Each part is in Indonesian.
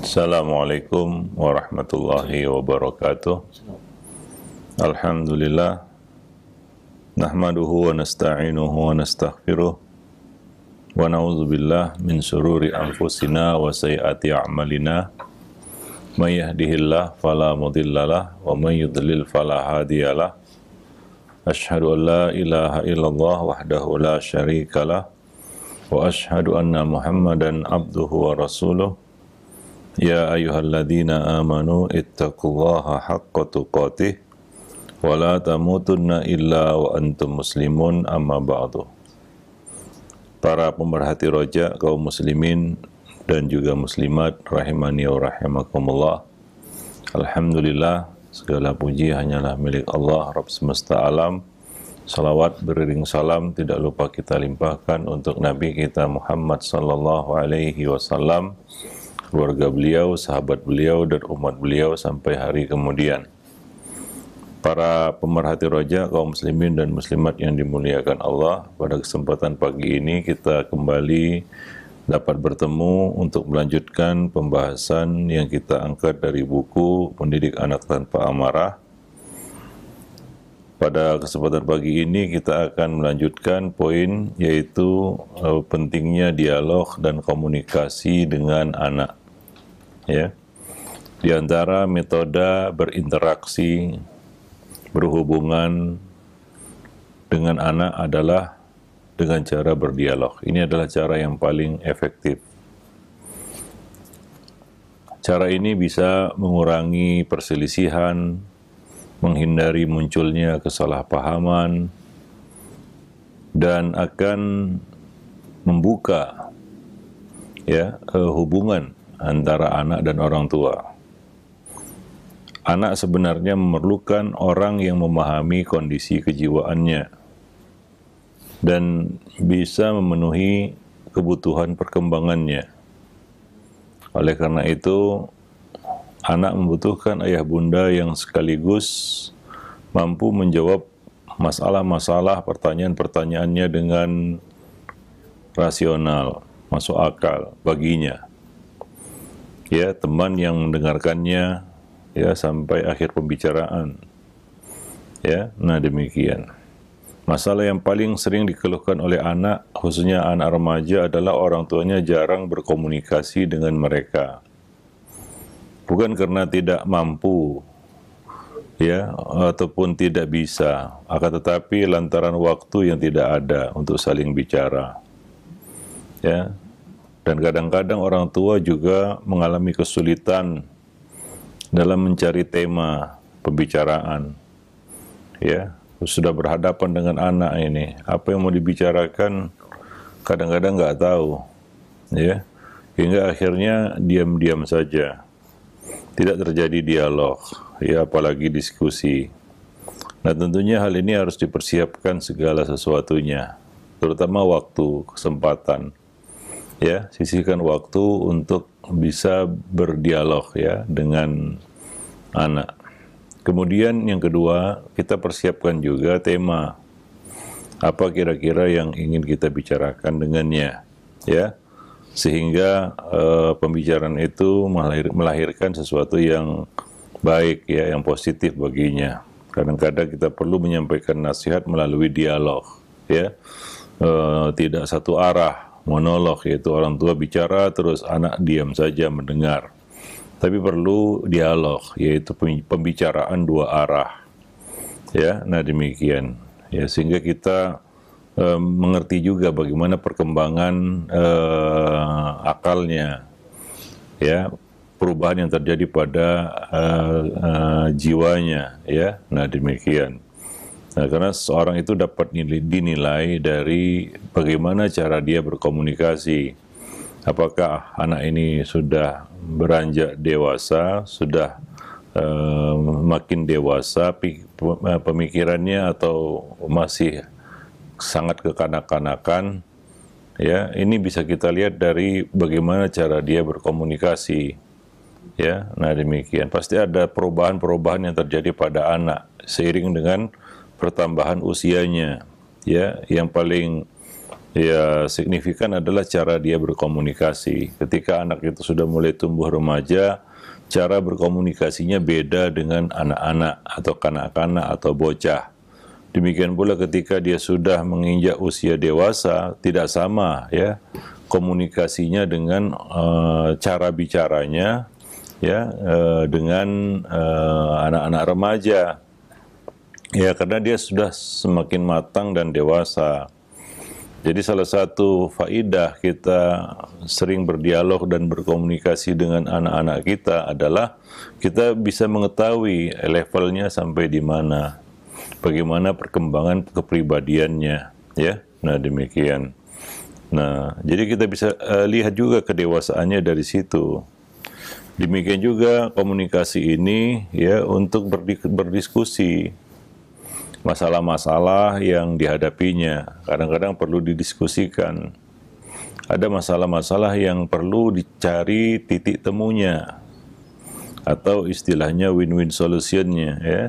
Assalamualaikum warahmatullahi wabarakatuh. Alhamdulillah, nahmaduhu wa nasta'inuhu wa nastaghfiruh wa na'udzubillah min syururi anfusina wa sayyiati a'malina. May yahdihillah fala mudhillalah wa may yudlil fala hadiyalah. Asyhadu an la ilaha illallah wahdahu la syarikalah wa asyhadu anna Muhammadan abduhu wa rasuluh. Ya ayyuhalladzina amanu ittaqullaha haqqa tuqatih wa la tamutunna illa wa antum muslimun, amma ba'du. Para pemerhati roja kaum muslimin dan juga muslimat rahimani wa rahimakumullah. Alhamdulillah, segala puji hanyalah milik Allah Rabb semesta alam. Salawat beriring salam tidak lupa kita limpahkan untuk Nabi kita Muhammad sallallahu alaihi wasallam, keluarga beliau, sahabat beliau, dan umat beliau sampai hari kemudian. Para pemerhati roja, kaum muslimin dan muslimat yang dimuliakan Allah, pada kesempatan pagi ini kita kembali dapat bertemu untuk melanjutkan pembahasan yang kita angkat dari buku Mendidik Anak Tanpa Amarah. Pada kesempatan pagi ini kita akan melanjutkan poin yaitu pentingnya dialog dan komunikasi dengan anak. Ya, di antara metode berinteraksi, berhubungan dengan anak adalah dengan cara berdialog. Ini adalah cara yang paling efektif. Cara ini bisa mengurangi perselisihan, menghindari munculnya kesalahpahaman, dan akan membuka hubungan antara anak dan orang tua. Anak sebenarnya memerlukan orang yang memahami kondisi kejiwaannya dan bisa memenuhi kebutuhan perkembangannya. Oleh karena itu, anak membutuhkan ayah bunda yang sekaligus mampu menjawab masalah-masalah, pertanyaan-pertanyaannya dengan rasional, masuk akal baginya. Ya, teman yang mendengarkannya ya sampai akhir pembicaraan. Ya, nah demikian. Masalah yang paling sering dikeluhkan oleh anak, khususnya anak remaja, adalah orang tuanya jarang berkomunikasi dengan mereka. Bukan karena tidak mampu, ya, ataupun tidak bisa, akan tetapi lantaran waktu yang tidak ada untuk saling bicara. Ya. Dan kadang-kadang orang tua juga mengalami kesulitan dalam mencari tema pembicaraan. Ya, sudah berhadapan dengan anak ini, apa yang mau dibicarakan kadang-kadang nggak tahu. Ya, hingga akhirnya diam-diam saja. Tidak terjadi dialog, ya apalagi diskusi. Nah, tentunya hal ini harus dipersiapkan segala sesuatunya, terutama waktu, kesempatan. Ya, sisihkan waktu untuk bisa berdialog ya dengan anak. Kemudian yang kedua, kita persiapkan juga tema. Apa kira-kira yang ingin kita bicarakan dengannya, ya. Sehingga pembicaraan itu melahirkan sesuatu yang baik ya, yang positif baginya. Kadang-kadang kita perlu menyampaikan nasihat melalui dialog, ya. Tidak satu arah, monolog, yaitu orang tua bicara terus anak diam saja mendengar. Tapi perlu dialog, yaitu pembicaraan dua arah. Ya, nah demikian. Ya, sehingga kita mengerti juga bagaimana perkembangan akalnya. Ya, perubahan yang terjadi pada jiwanya, ya. Nah, demikian. Nah, karena seorang itu dapat dinilai dari bagaimana cara dia berkomunikasi. Apakah anak ini sudah beranjak dewasa, sudah makin dewasa pemikirannya, atau masih sangat kekanak-kanakan. Ya, ini bisa kita lihat dari bagaimana cara dia berkomunikasi. Ya, nah demikian. Pasti ada perubahan-perubahan yang terjadi pada anak seiring dengan pertambahan usianya. Ya, yang paling ya signifikan adalah cara dia berkomunikasi. Ketika anak itu sudah mulai tumbuh remaja, cara berkomunikasinya beda dengan anak-anak atau kanak-kanak atau bocah. Demikian pula ketika dia sudah menginjak usia dewasa, tidak sama ya komunikasinya dengan cara bicaranya ya dengan anak-anak remaja. Ya, karena dia sudah semakin matang dan dewasa. Jadi salah satu faidah kita sering berdialog dan berkomunikasi dengan anak-anak kita adalah kita bisa mengetahui levelnya sampai di mana, bagaimana perkembangan kepribadiannya, ya. Nah, demikian. Nah, jadi kita bisa lihat juga kedewasaannya dari situ. Demikian juga komunikasi ini ya untuk berdiskusi masalah-masalah yang dihadapinya. Kadang-kadang perlu didiskusikan. Ada masalah-masalah yang perlu dicari titik temunya atau istilahnya win-win solutionnya ya,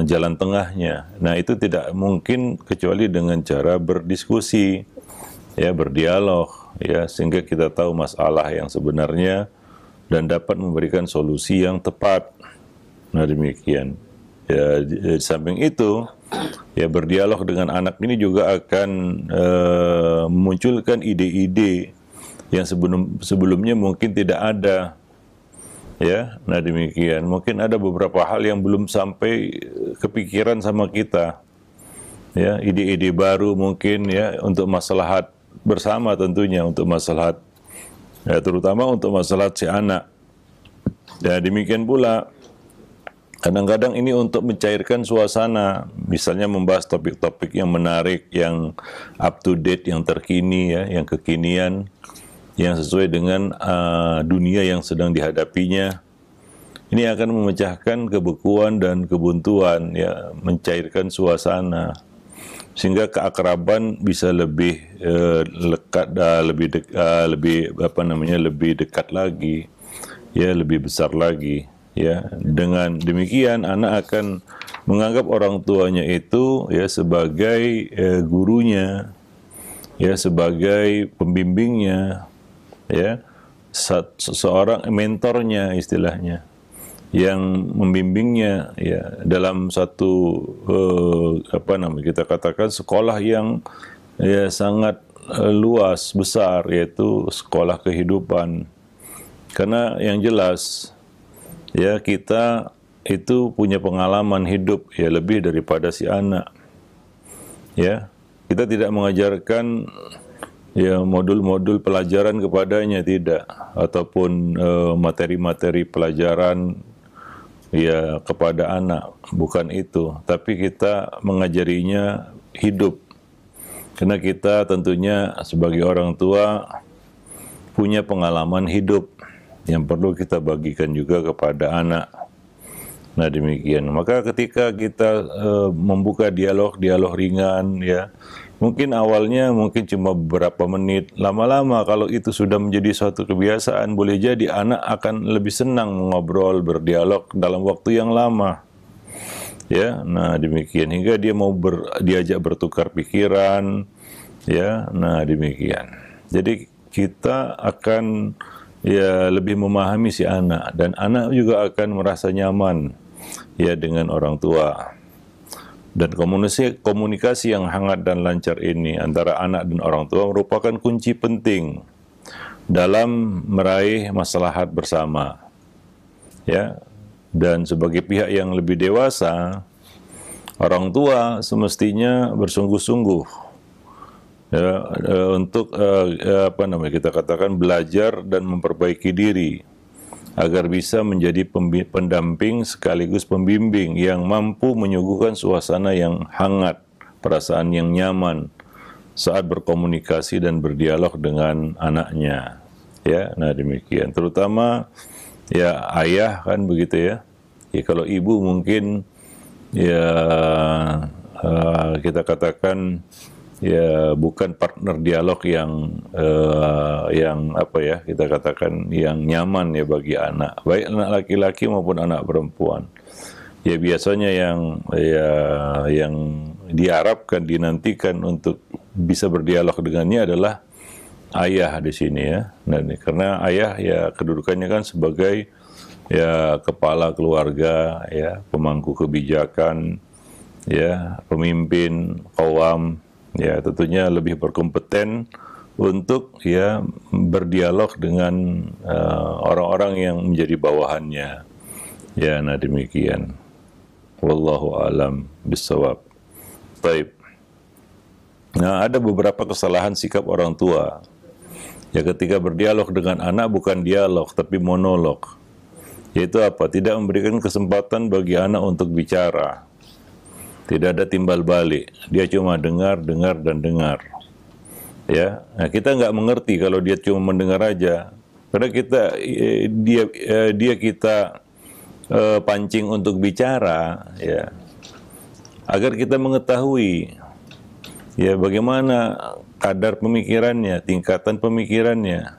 jalan tengahnya. Nah, itu tidak mungkin kecuali dengan cara berdiskusi ya, berdialog ya, sehingga kita tahu masalah yang sebenarnya dan dapat memberikan solusi yang tepat. Nah, demikian. Ya, di samping itu, ya berdialog dengan anak ini juga akan memunculkan ide-ide yang sebelumnya mungkin tidak ada. Ya, nah demikian. Mungkin ada beberapa hal yang belum sampai kepikiran sama kita. Ya, ide-ide baru mungkin ya untuk maslahat bersama tentunya, untuk maslahat ya, terutama untuk maslahat si anak. Ya, demikian pula kadang-kadang ini untuk mencairkan suasana, misalnya membahas topik-topik yang menarik, yang up to date, yang terkini, ya, yang kekinian, yang sesuai dengan dunia yang sedang dihadapinya. Ini akan memecahkan kebekuan dan kebuntuan, ya, mencairkan suasana, sehingga keakraban bisa lebih lekat, lebih dekat lagi, ya, lebih besar lagi. Ya, dengan demikian anak akan menganggap orang tuanya itu ya sebagai gurunya, ya sebagai pembimbingnya, ya seorang mentornya istilahnya, yang membimbingnya ya dalam satu kita katakan sekolah yang ya sangat luas besar, yaitu sekolah kehidupan. Karena yang jelas ya kita itu punya pengalaman hidup ya lebih daripada si anak. Ya, kita tidak mengajarkan ya modul-modul pelajaran kepadanya, tidak, ataupun materi-materi pelajaran ya kepada anak, bukan itu. Tapi kita mengajarinya hidup. Karena kita tentunya sebagai orang tua punya pengalaman hidup yang perlu kita bagikan juga kepada anak. Nah, demikian. Maka ketika kita membuka dialog ringan, ya, mungkin awalnya mungkin cuma beberapa menit. Lama-lama kalau itu sudah menjadi suatu kebiasaan, boleh jadi anak akan lebih senang mengobrol, berdialog dalam waktu yang lama. Ya, nah demikian, hingga dia mau diajak bertukar pikiran. Ya, nah demikian. Jadi kita akan ya lebih memahami si anak, dan anak juga akan merasa nyaman ya dengan orang tua. Dan komunikasi yang hangat dan lancar ini antara anak dan orang tua merupakan kunci penting dalam meraih maslahat bersama. Ya, dan sebagai pihak yang lebih dewasa, orang tua semestinya bersungguh-sungguh ya, untuk kita katakan belajar dan memperbaiki diri agar bisa menjadi pendamping sekaligus pembimbing yang mampu menyuguhkan suasana yang hangat, perasaan yang nyaman saat berkomunikasi dan berdialog dengan anaknya. Ya, nah demikian. Terutama ya ayah kan begitu ya. Ya kalau ibu mungkin ya kita katakan ya bukan partner dialog yang kita katakan yang nyaman ya bagi anak, baik anak laki-laki maupun anak perempuan. Ya biasanya yang diharapkan, dinantikan untuk bisa berdialog dengannya adalah ayah di sini ya. Nah, karena ayah ya kedudukannya kan sebagai ya kepala keluarga, ya pemangku kebijakan, ya pemimpin qawam, ya tentunya lebih berkompeten untuk ya berdialog dengan orang-orang yang menjadi bawahannya. Ya, nah demikian. Wallahu alam bissawab. Baik. Nah, ada beberapa kesalahan sikap orang tua. Ya, ketika berdialog dengan anak bukan dialog tapi monolog. Yaitu apa? Tidak memberikan kesempatan bagi anak untuk bicara. Tidak ada timbal balik. Dia cuma dengar, dengar, dan dengar. Ya, nah, kita nggak mengerti kalau dia cuma mendengar aja. Karena kita pancing untuk bicara, ya, agar kita mengetahui, ya, bagaimana kadar pemikirannya, tingkatan pemikirannya,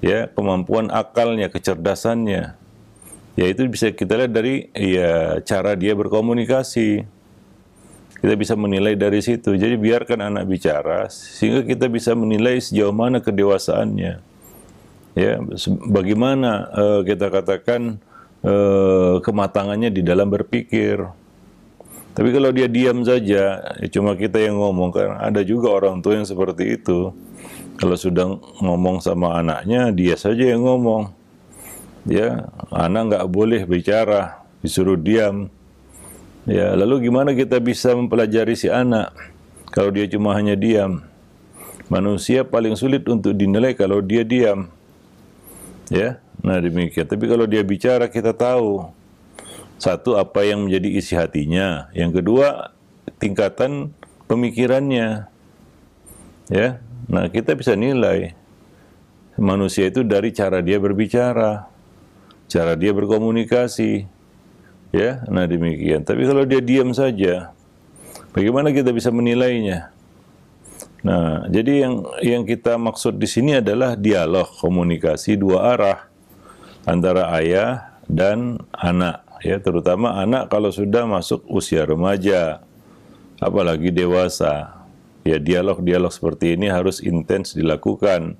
ya, kemampuan akalnya, kecerdasannya. Ya, itu bisa kita lihat dari ya cara dia berkomunikasi. Kita bisa menilai dari situ. Jadi biarkan anak bicara sehingga kita bisa menilai sejauh mana kedewasaannya. Ya, bagaimana kita katakan kematangannya di dalam berpikir. Tapi kalau dia diam saja, ya cuma kita yang ngomong, kan ada juga orang tua yang seperti itu. Kalau sudah ngomong sama anaknya, dia saja yang ngomong. Ya, anak nggak boleh bicara, disuruh diam. Ya, lalu gimana kita bisa mempelajari si anak kalau dia cuma hanya diam? Manusia paling sulit untuk dinilai kalau dia diam. Ya, nah demikian. Tapi kalau dia bicara, kita tahu satu, apa yang menjadi isi hatinya. Yang kedua, tingkatan pemikirannya. Ya, nah kita bisa nilai manusia itu dari cara dia berbicara, cara dia berkomunikasi. Ya, nah demikian. Tapi kalau dia diam saja, bagaimana kita bisa menilainya? Nah, jadi yang kita maksud di sini adalah dialog, komunikasi dua arah antara ayah dan anak, ya, terutama anak kalau sudah masuk usia remaja, apalagi dewasa. Ya, dialog-dialog seperti ini harus intens dilakukan.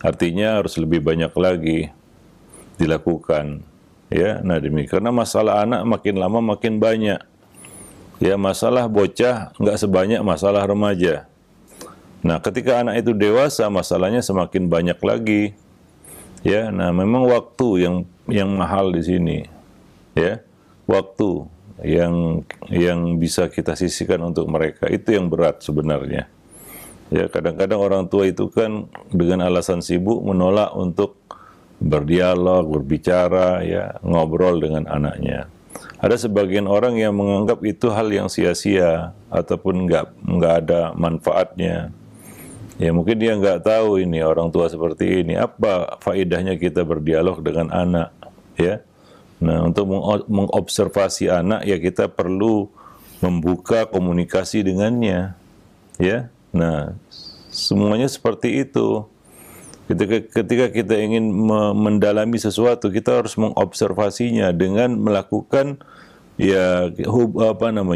Artinya harus lebih banyak lagi dilakukan. Ya, nah demikian. Karena masalah anak makin lama makin banyak. Ya, masalah bocah nggak sebanyak masalah remaja. Nah, ketika anak itu dewasa, masalahnya semakin banyak lagi. Ya, nah memang waktu yang mahal di sini. Ya, waktu yang bisa kita sisihkan untuk mereka itu yang berat sebenarnya. Ya, kadang-kadang orang tua itu kan dengan alasan sibuk menolak untuk berdialog, berbicara, ya, ngobrol dengan anaknya. Ada sebagian orang yang menganggap itu hal yang sia-sia ataupun nggak ada manfaatnya. Ya, mungkin dia nggak tahu ini orang tua seperti ini, apa faedahnya kita berdialog dengan anak, ya. Nah, untuk mengobservasi anak, ya kita perlu membuka komunikasi dengannya, ya. Nah, semuanya seperti itu. Ketika kita ingin mendalami sesuatu, kita harus mengobservasinya dengan melakukan ya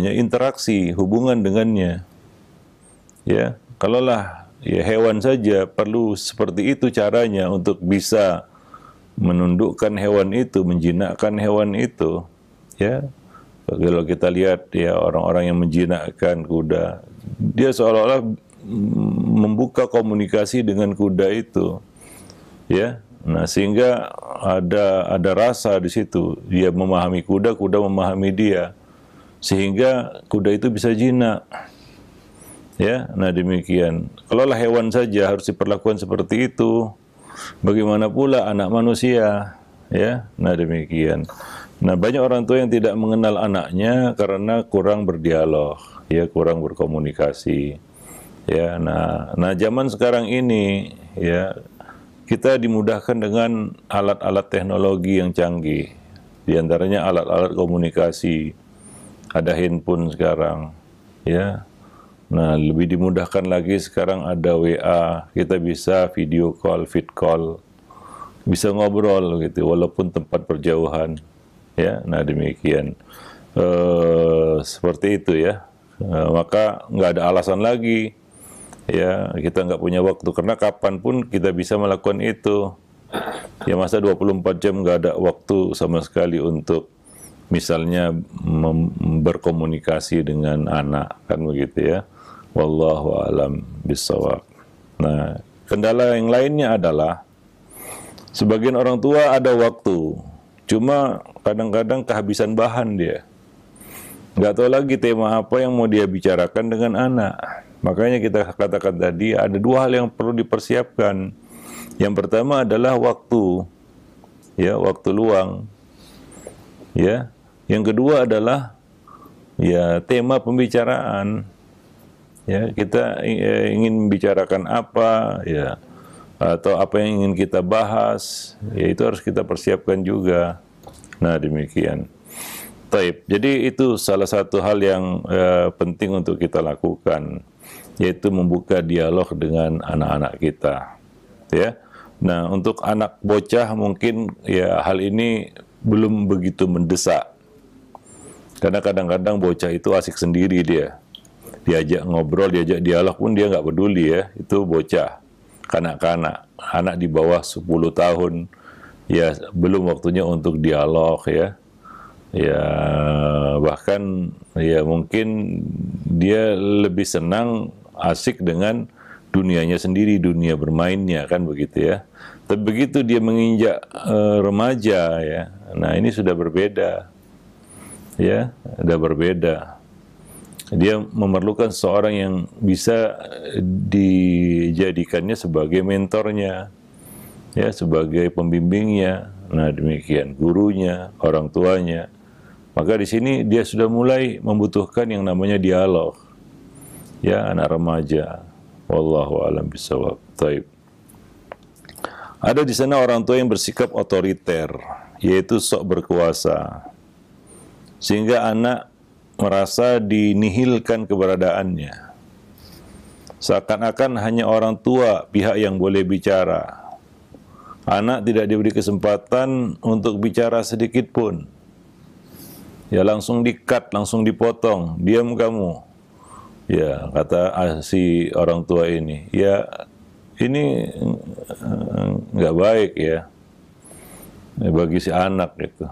interaksi, hubungan dengannya. Ya, kalaulah ya hewan saja perlu seperti itu caranya untuk bisa menundukkan hewan itu, menjinakkan hewan itu. Ya, kalau kita lihat ya orang-orang yang menjinakkan kuda, dia seolah-olah membuka komunikasi dengan kuda itu. Ya, nah sehingga ada rasa di situ. Dia memahami kuda, kuda memahami dia, sehingga kuda itu bisa jinak. Ya, nah demikian. Kalaulah hewan saja harus diperlakukan seperti itu, bagaimana pula anak manusia? Ya, nah demikian. Nah, banyak orang tua yang tidak mengenal anaknya karena kurang berdialog, ya, kurang berkomunikasi. Ya, nah zaman sekarang ini, ya, kita dimudahkan dengan alat-alat teknologi yang canggih. Di antaranya alat-alat komunikasi. Ada handphone sekarang, ya. Nah, lebih dimudahkan lagi sekarang ada WA, kita bisa video call, vid call, bisa ngobrol gitu, walaupun tempat berjauhan. Ya, nah demikian. Seperti itu ya. Maka nggak ada alasan lagi Ya, kita nggak punya waktu, karena kapanpun kita bisa melakukan itu. Ya, masa 24 jam nggak ada waktu sama sekali untuk misalnya berkomunikasi dengan anak, kan begitu ya. Wallahu a'lam bishawab. Nah, kendala yang lainnya adalah sebagian orang tua ada waktu, cuma kadang-kadang kehabisan bahan dia. Nggak tahu lagi tema apa yang mau dia bicarakan dengan anak. Makanya kita katakan tadi ada dua hal yang perlu dipersiapkan. Yang pertama adalah waktu, ya, waktu luang, ya. Yang kedua adalah ya tema pembicaraan, ya, kita ingin membicarakan apa, ya, atau apa yang ingin kita bahas, ya itu harus kita persiapkan juga. Nah, demikian. Taib. Jadi itu salah satu hal yang penting untuk kita lakukan, yaitu membuka dialog dengan anak-anak kita, ya. Nah, untuk anak bocah mungkin ya hal ini belum begitu mendesak, karena kadang-kadang bocah itu asik sendiri dia, diajak ngobrol, diajak dialog pun dia nggak peduli, ya. Itu bocah, kanak-kanak, anak di bawah 10 tahun, ya belum waktunya untuk dialog, ya. Ya, bahkan ya mungkin dia lebih senang asik dengan dunianya sendiri, dunia bermainnya, kan begitu ya. Tapi begitu dia menginjak remaja, ya, nah ini sudah berbeda, ya, sudah berbeda. Dia memerlukan seorang yang bisa dijadikannya sebagai mentornya, ya, sebagai pembimbingnya. Nah, demikian, gurunya, orang tuanya. Maka di sini dia sudah mulai membutuhkan yang namanya dialog, ya, anak remaja. Wallahu a'lam bishawab. Taib. Ada di sana orang tua yang bersikap otoriter, yaitu sok berkuasa, sehingga anak merasa dinihilkan keberadaannya. Seakan-akan hanya orang tua pihak yang boleh bicara. Anak tidak diberi kesempatan untuk bicara sedikit pun. Ya, langsung di-cut, langsung dipotong. Diam kamu. Ya, kata si orang tua ini. Ya, ini nggak baik, ya, bagi si anak gitu.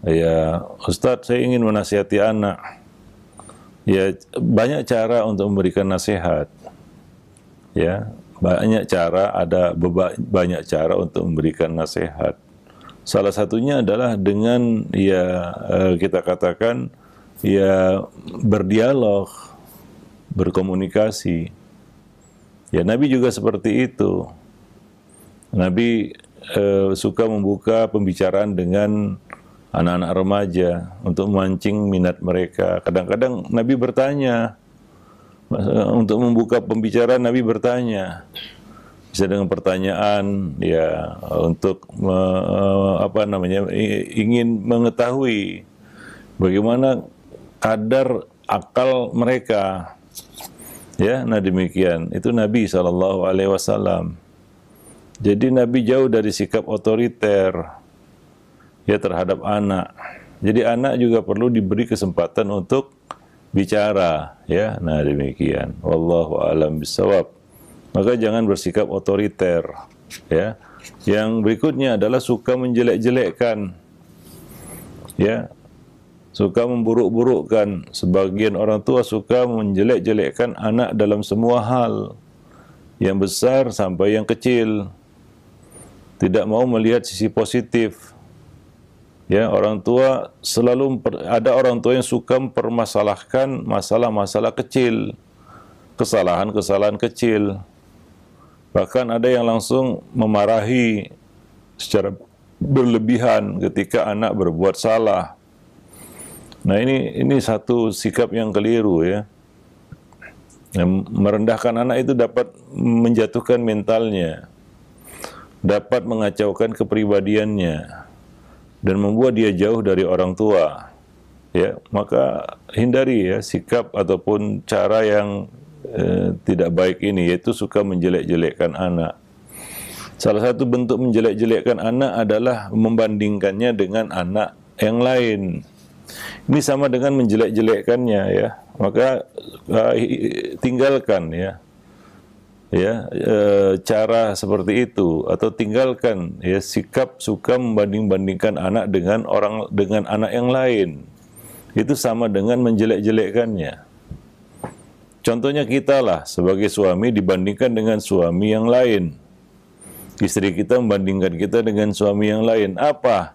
Ya, Ustadz, saya ingin menasihati anak. Ya, banyak cara untuk memberikan nasihat. Ya, banyak cara, ada banyak cara untuk memberikan nasihat. Salah satunya adalah dengan, ya, kita katakan, ya, berdialog, berkomunikasi. Ya, Nabi juga seperti itu. Nabi suka membuka pembicaraan dengan anak-anak remaja untuk memancing minat mereka. Kadang-kadang Nabi bertanya, untuk membuka pembicaraan Nabi bertanya. Bisa dengan pertanyaan, ya, untuk ingin mengetahui bagaimana kadar akal mereka, ya. Nah, demikian itu Nabi SAW. Jadi Nabi jauh dari sikap otoriter, ya, terhadap anak. Jadi anak juga perlu diberi kesempatan untuk bicara, ya. Nah, demikian. Wallahu a'lam bishawab. Maka jangan bersikap otoriter, ya. Yang berikutnya adalah suka menjelek-jelekkan, ya, suka memburuk-burukkan. Sebagian orang tua suka menjelek-jelekkan anak dalam semua hal, yang besar sampai yang kecil. Tidak mau melihat sisi positif. Ya, orang tua selalu ada orang tua yang suka mempermasalahkan masalah-masalah kecil, kesalahan-kesalahan kecil. Bahkan ada yang langsung memarahi secara berlebihan ketika anak berbuat salah. Nah, ini satu sikap yang keliru, ya. Yang merendahkan anak itu dapat menjatuhkan mentalnya, dapat mengacaukan kepribadiannya, dan membuat dia jauh dari orang tua. Ya, maka hindari, ya, sikap ataupun cara yang tidak baik ini, yaitu suka menjelek-jelekkan anak. Salah satu bentuk menjelek-jelekkan anak adalah membandingkannya dengan anak yang lain. Ini sama dengan menjelek-jelekkannya ya. Maka tinggalkan ya. Cara seperti itu, atau tinggalkan ya sikap suka membanding-bandingkan anak dengan anak yang lain. Itu sama dengan menjelek-jelekkannya. Contohnya kita lah sebagai suami dibandingkan dengan suami yang lain. Istri kita membandingkan kita dengan suami yang lain. Apa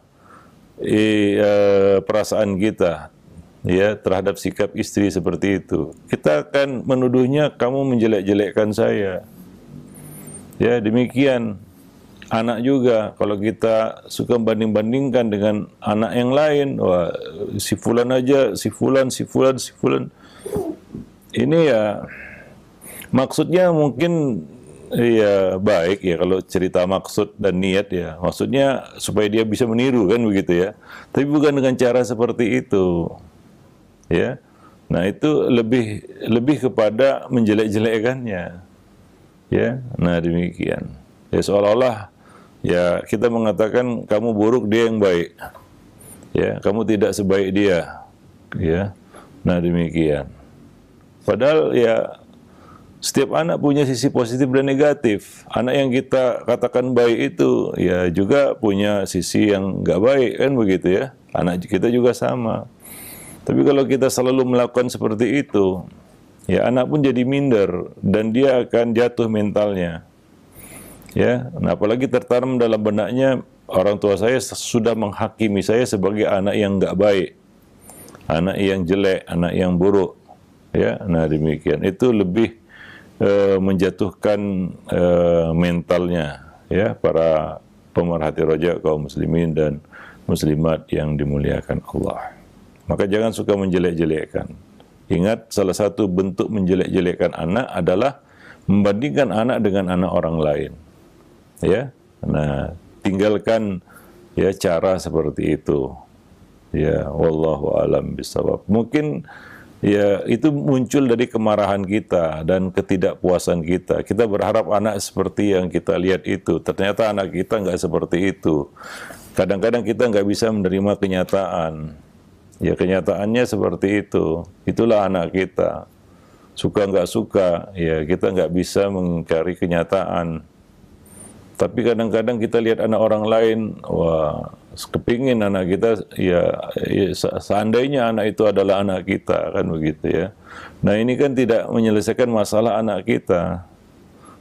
perasaan kita ya terhadap sikap istri seperti itu? Kita akan menuduhnya, kamu menjelek-jelekkan saya. Ya, demikian anak juga, kalau kita suka banding-bandingkan dengan anak yang lain, wah si fulan aja, si fulan. Ini ya maksudnya mungkin ya baik ya, kalau cerita maksud dan niat ya, maksudnya supaya dia bisa meniru kan begitu ya. Tapi bukan dengan cara seperti itu. Ya. Nah, itu lebih kepada menjelek-jelekkannya. Ya. Nah, demikian. Ya seolah-olah ya kita mengatakan kamu buruk, dia yang baik. Ya, kamu tidak sebaik dia. Ya. Nah, demikian. Padahal ya setiap anak punya sisi positif dan negatif. Anak yang kita katakan baik itu ya juga punya sisi yang nggak baik kan begitu ya. Anak kita juga sama. Tapi kalau kita selalu melakukan seperti itu, ya anak pun jadi minder dan dia akan jatuh mentalnya. Ya, nah apalagi tertanam dalam benaknya, orang tua saya sudah menghakimi saya sebagai anak yang nggak baik, anak yang jelek, anak yang buruk. Ya, nah demikian. Itu lebih menjatuhkan mentalnya ya para pemerhati roja kaum muslimin dan muslimat yang dimuliakan Allah. Maka jangan suka menjelek-jelekkan. Ingat, salah satu bentuk menjelek-jelekkan anak adalah membandingkan anak dengan anak orang lain. Ya, nah tinggalkan ya cara seperti itu. Ya, wallahu alam bisawab. Mungkin ya itu muncul dari kemarahan kita dan ketidakpuasan kita. Kita berharap anak seperti yang kita lihat itu. Ternyata anak kita nggak seperti itu. Kadang-kadang kita nggak bisa menerima kenyataan. Ya kenyataannya seperti itu. Itulah anak kita. Suka nggak suka, ya kita nggak bisa mengingkari kenyataan. Tapi kadang-kadang kita lihat anak orang lain, wah kepingin anak kita, ya seandainya anak itu adalah anak kita, kan begitu ya. Nah ini kan tidak menyelesaikan masalah anak kita.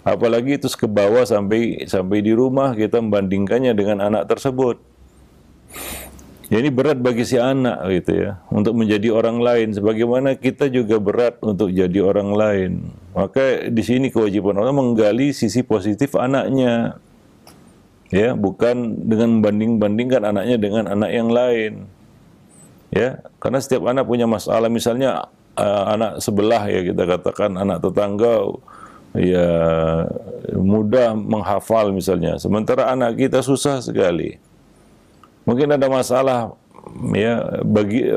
Apalagi itu ke bawah sampai di rumah kita membandingkannya dengan anak tersebut. Ya ini berat bagi si anak gitu ya, untuk menjadi orang lain. Sebagaimana kita juga berat untuk jadi orang lain. Maka di sini kewajiban orang menggali sisi positif anaknya. Ya, bukan dengan membanding-bandingkan anaknya dengan anak yang lain. Ya, karena setiap anak punya masalah. Misalnya anak sebelah ya kita katakan, anak tetangga ya mudah menghafal misalnya. Sementara anak kita susah sekali. Mungkin ada masalah ya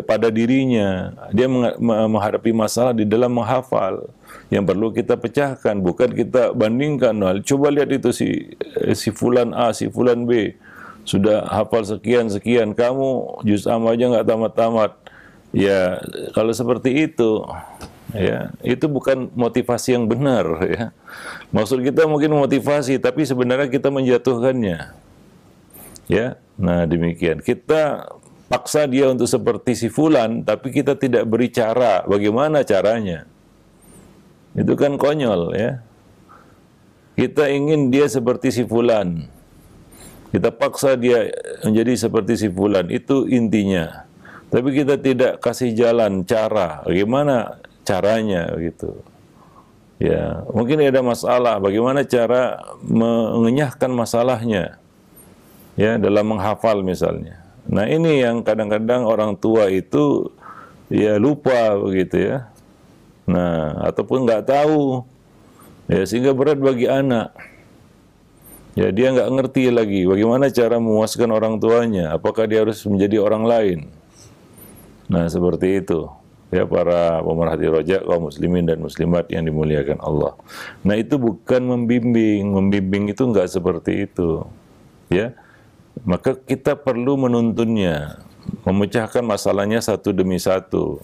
pada dirinya. Dia menghadapi masalah di dalam menghafal. Yang perlu kita pecahkan, bukan kita bandingkan. Nah, coba lihat itu si fulan A, si fulan B sudah hafal sekian, kamu juz am aja nggak tamat-tamat. Ya, kalau seperti itu, ya itu bukan motivasi yang benar. Ya, maksud kita mungkin motivasi, tapi sebenarnya kita menjatuhkannya. Ya, nah demikian. Kita paksa dia untuk seperti si fulan, tapi kita tidak beri cara. Bagaimana caranya? Itu kan konyol ya. Kita ingin dia seperti si fulan. Kita paksa dia menjadi seperti si fulan. Itu intinya. Tapi kita tidak kasih jalan, cara. Bagaimana caranya gitu. Ya, mungkin ada masalah. Bagaimana cara mengenyahkan masalahnya? Ya, dalam menghafal misalnya. Nah, ini yang kadang-kadang orang tua itu ya lupa begitu ya. Nah, ataupun nggak tahu, ya sehingga berat bagi anak. Ya dia nggak ngerti lagi bagaimana cara memuaskan orang tuanya. Apakah dia harus menjadi orang lain? Nah, seperti itu. Ya para pemerhati roja kaum muslimin dan muslimat yang dimuliakan Allah. Nah, itu bukan membimbing itu nggak seperti itu. Ya, maka kita perlu menuntunnya. memecahkan masalahnya satu demi satu.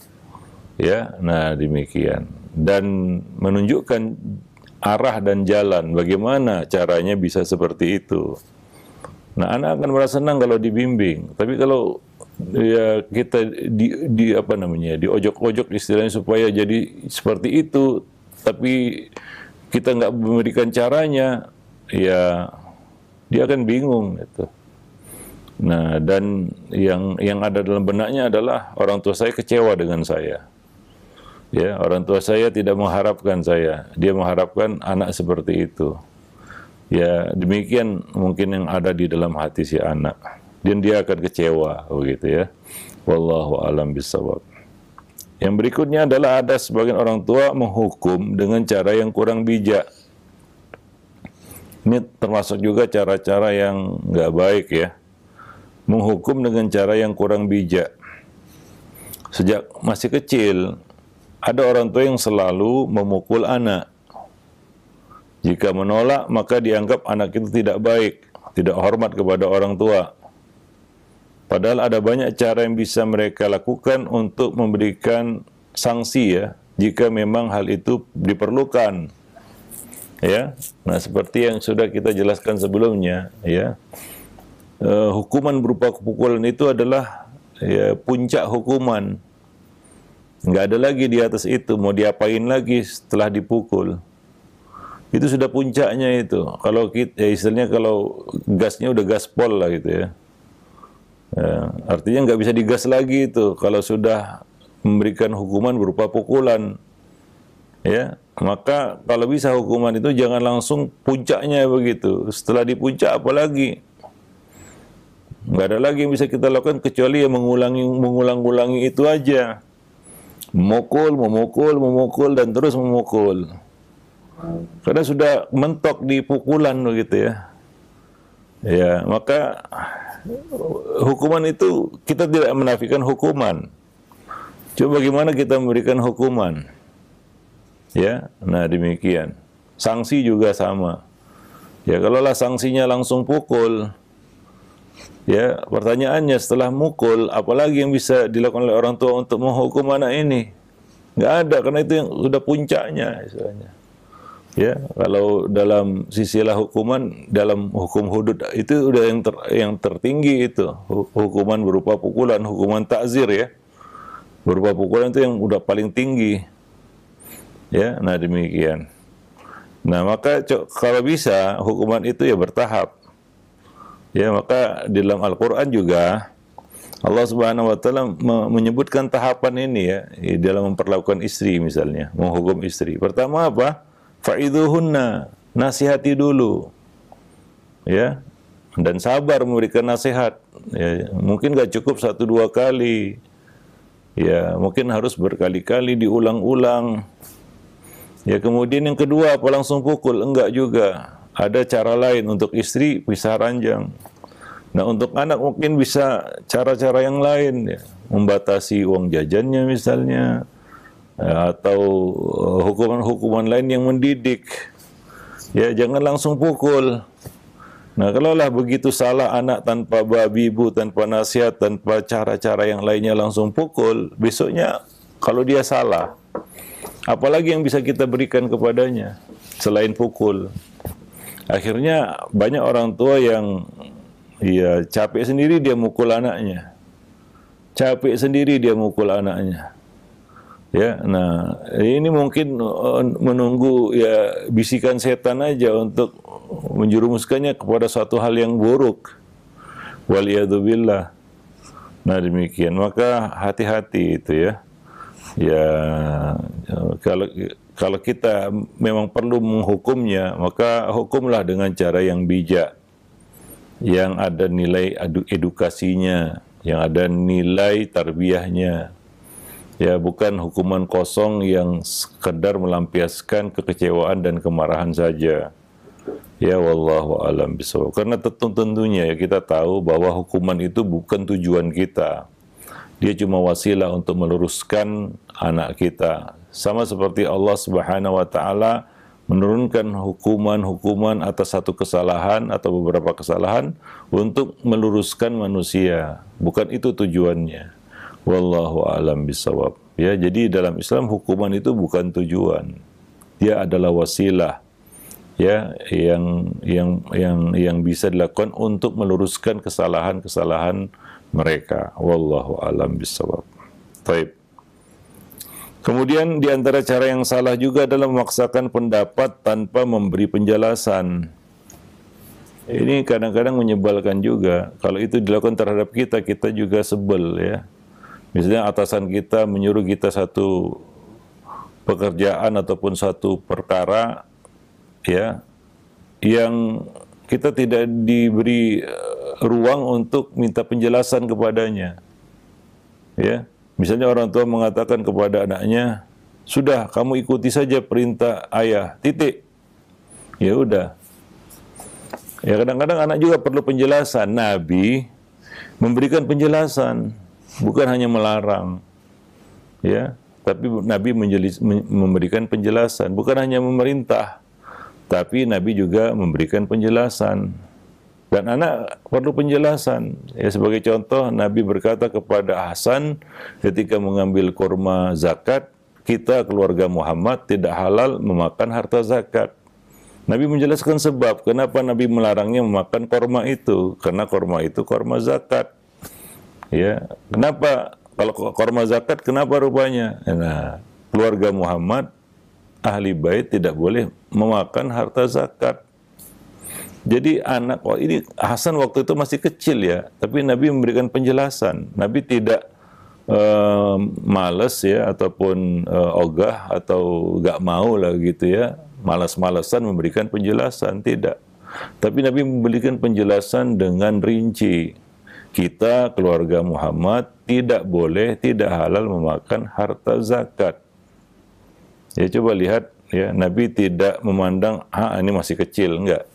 Ya, nah demikian. Dan menunjukkan arah dan jalan bagaimana caranya bisa seperti itu. Nah, anak akan merasa senang kalau dibimbing. Tapi kalau ya kita di apa namanya, diojok-ojok istilahnya supaya jadi seperti itu, tapi kita nggak memberikan caranya, ya dia akan bingung gitu. Nah, dan yang ada dalam benaknya adalah orang tua saya kecewa dengan saya. Ya, orang tua saya tidak mengharapkan saya, dia mengharapkan anak seperti itu. Ya, demikian mungkin yang ada di dalam hati si anak. Dan dia akan kecewa, begitu ya. Wallahu a'lam bishawab. Yang berikutnya adalah ada sebagian orang tua menghukum dengan cara yang kurang bijak. Ini termasuk juga cara-cara yang nggak baik ya. Menghukum dengan cara yang kurang bijak. Sejak masih kecil, ada orang tua yang selalu memukul anak. Jika menolak, maka dianggap anak itu tidak baik, tidak hormat kepada orang tua. Padahal ada banyak cara yang bisa mereka lakukan untuk memberikan sanksi ya, jika memang hal itu diperlukan. Ya, nah seperti yang sudah kita jelaskan sebelumnya, ya, hukuman berupa pukulan itu adalah ya, puncak hukuman. Nggak ada lagi di atas itu, mau diapain lagi setelah dipukul. Itu sudah puncaknya itu. Kalau kita, ya istilahnya kalau gasnya udah gaspol lah gitu ya. Artinya nggak bisa digas lagi itu kalau sudah memberikan hukuman berupa pukulan. Ya, maka kalau bisa hukuman itu jangan langsung puncaknya begitu. Setelah di puncak apalagi? Nggak ada lagi yang bisa kita lakukan kecuali yang mengulang-ulangi itu aja. Memukul, dan terus memukul. Karena sudah mentok di pukulan begitu ya. Ya, maka hukuman itu kita tidak menafikan hukuman. Coba bagaimana kita memberikan hukuman? Ya, nah demikian. Sanksi juga sama. Ya, kalaulah sanksinya langsung pukul, ya, pertanyaannya setelah mukul, apalagi yang bisa dilakukan oleh orang tua untuk menghukum anak ini? Nggak ada, karena itu yang sudah puncaknya, istilahnya. Ya, kalau dalam sisilah hukuman, dalam hukum hudud itu udah yang tertinggi itu, hukuman berupa pukulan, hukuman takzir ya, berupa pukulan itu yang udah paling tinggi. Ya, nah demikian. Nah maka kalau bisa hukuman itu ya bertahap. Ya, maka di dalam Al-Quran juga Allah Subhanahu Wa Taala menyebutkan tahapan ini ya, dalam memperlakukan istri misalnya, menghukum istri. Pertama apa? Fa'idhuhunna, nasihati dulu, ya, dan sabar memberikan nasihat. Ya, mungkin gak cukup 1-2 kali, ya, mungkin harus berkali-kali diulang-ulang. Ya, kemudian yang kedua apa langsung pukul? Enggak juga. Ada cara lain untuk istri, pisah ranjang. Nah, untuk anak mungkin bisa cara-cara yang lain, ya, membatasi uang jajannya misalnya, atau hukuman-hukuman lain yang mendidik. Ya, jangan langsung pukul. Nah, kalaulah begitu salah anak tanpa babi ibu, tanpa nasihat, tanpa cara-cara yang lainnya langsung pukul, besoknya kalau dia salah, apalagi yang bisa kita berikan kepadanya selain pukul? Akhirnya banyak orang tua yang ya capek sendiri dia mukul anaknya. Capek sendiri dia mukul anaknya. Ya, nah ini mungkin menunggu ya bisikan setan aja untuk menjerumuskannya kepada suatu hal yang buruk. Waliyadzubillah. Nah demikian, maka hati-hati itu ya. Ya, kalau kita memang perlu menghukumnya, maka hukumlah dengan cara yang bijak, yang ada nilai edukasinya, yang ada nilai tarbiyahnya. Ya, bukan hukuman kosong yang sekedar melampiaskan kekecewaan dan kemarahan saja. Ya, wallahu a'lam bishawab. Karena tentunya ya kita tahu bahwa hukuman itu bukan tujuan kita. Dia cuma wasilah untuk meluruskan anak kita. Sama seperti Allah Subhanahu wa taala menurunkan hukuman-hukuman atas satu kesalahan atau beberapa kesalahan untuk meluruskan manusia. Bukan itu tujuannya. Wallahu a'lam bishawab. Ya, jadi dalam Islam hukuman itu bukan tujuan. Dia adalah wasilah, ya, yang bisa dilakukan untuk meluruskan kesalahan-kesalahan mereka. Wallahu a'lam bishawab. Baik. Kemudian di antara cara yang salah juga adalah memaksakan pendapat tanpa memberi penjelasan. Ini kadang-kadang menyebalkan juga. Kalau itu dilakukan terhadap kita, kita juga sebel, ya. Misalnya atasan kita menyuruh kita satu pekerjaan ataupun satu perkara, ya, yang kita tidak diberi ruang untuk minta penjelasan kepadanya, ya. Misalnya orang tua mengatakan kepada anaknya, sudah kamu ikuti saja perintah ayah, titik. Ya udah. Ya kadang-kadang anak juga perlu penjelasan. Nabi memberikan penjelasan, bukan hanya melarang. Ya, tapi Nabi memberikan penjelasan, bukan hanya memerintah, tapi Nabi juga memberikan penjelasan. Dan anak perlu penjelasan. Ya, sebagai contoh, Nabi berkata kepada Hasan ketika mengambil kurma zakat, kita keluarga Muhammad tidak halal memakan harta zakat. Nabi menjelaskan sebab kenapa Nabi melarangnya memakan kurma itu, karena kurma itu kurma zakat. Ya, kenapa kalau kurma zakat kenapa rupanya? Nah, keluarga Muhammad ahli bait tidak boleh memakan harta zakat. Jadi anak, ini Hasan waktu itu masih kecil ya, tapi Nabi memberikan penjelasan. Nabi tidak males ya, ataupun ogah atau gak mau lah gitu ya, malas-malesan memberikan penjelasan, tidak. Tapi Nabi memberikan penjelasan dengan rinci. Kita keluarga Muhammad tidak boleh, tidak halal memakan harta zakat. Ya coba lihat ya, Nabi tidak memandang, ini masih kecil, enggak.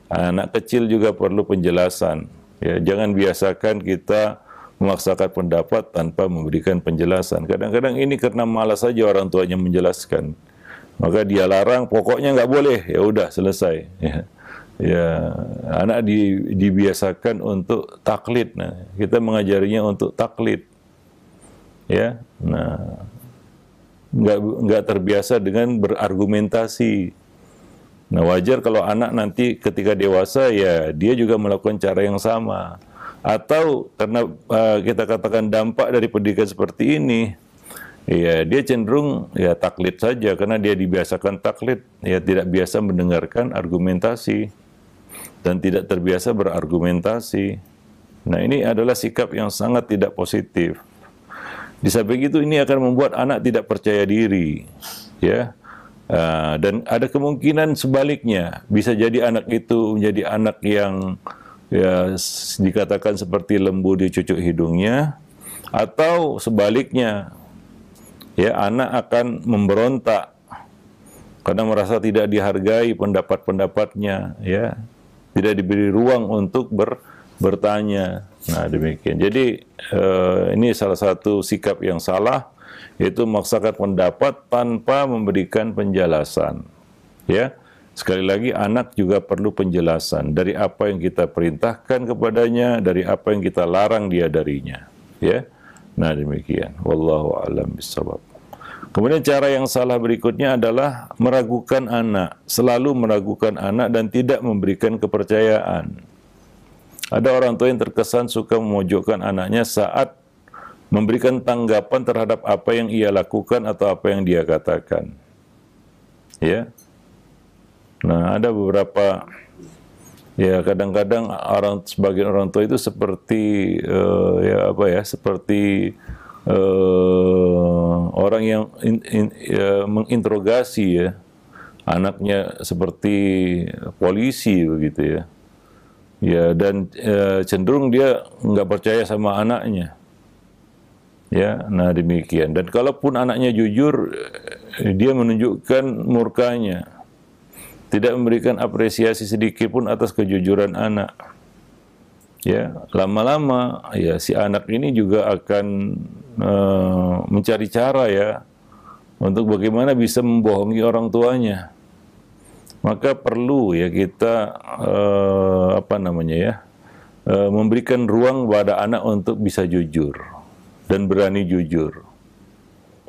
Anak kecil juga perlu penjelasan. Ya, jangan biasakan kita memaksakan pendapat tanpa memberikan penjelasan. Kadang-kadang ini karena malas saja orang tuanya menjelaskan. Maka dia larang, pokoknya nggak boleh. Ya udah selesai. Ya, anak dibiasakan untuk taklid. Nah, kita mengajarinya untuk taklid. Ya, nah, nggak terbiasa dengan berargumentasi. Nah, wajar kalau anak nanti ketika dewasa ya dia juga melakukan cara yang sama. Atau karena kita katakan dampak dari pendidikan seperti ini, ya dia cenderung ya taklid saja karena dia dibiasakan taklid, ya tidak biasa mendengarkan argumentasi dan tidak terbiasa berargumentasi. Nah, ini adalah sikap yang sangat tidak positif. Di samping itu ini akan membuat anak tidak percaya diri, ya. Dan ada kemungkinan sebaliknya, bisa jadi anak itu menjadi anak yang ya dikatakan seperti lembu di cucuk hidungnya, atau sebaliknya, ya anak akan memberontak karena merasa tidak dihargai pendapat-pendapatnya, ya tidak diberi ruang untuk bertanya. Nah demikian. Jadi ini salah satu sikap yang salah, yaitu memaksakan pendapat tanpa memberikan penjelasan. Ya, sekali lagi anak juga perlu penjelasan dari apa yang kita perintahkan kepadanya, dari apa yang kita larang dia darinya. Ya, nah demikian. Wallahu a'lam bishawab. Kemudian cara yang salah berikutnya adalah meragukan anak, selalu meragukan anak dan tidak memberikan kepercayaan. Ada orang tua yang terkesan suka memojokkan anaknya saat memberikan tanggapan terhadap apa yang ia lakukan atau apa yang dia katakan. Ya. Nah, ada beberapa ya kadang-kadang sebagian orang tua itu seperti seperti orang yang menginterogasi ya anaknya seperti polisi begitu ya. Ya, dan cenderung dia nggak percaya sama anaknya. Ya, nah demikian. Dan kalaupun anaknya jujur, dia menunjukkan murkanya, tidak memberikan apresiasi sedikit pun atas kejujuran anak. Ya, lama-lama ya si anak ini juga akan mencari cara ya untuk bagaimana bisa membohongi orang tuanya. maka perlu ya kita memberikan ruang pada anak untuk bisa jujur dan berani jujur.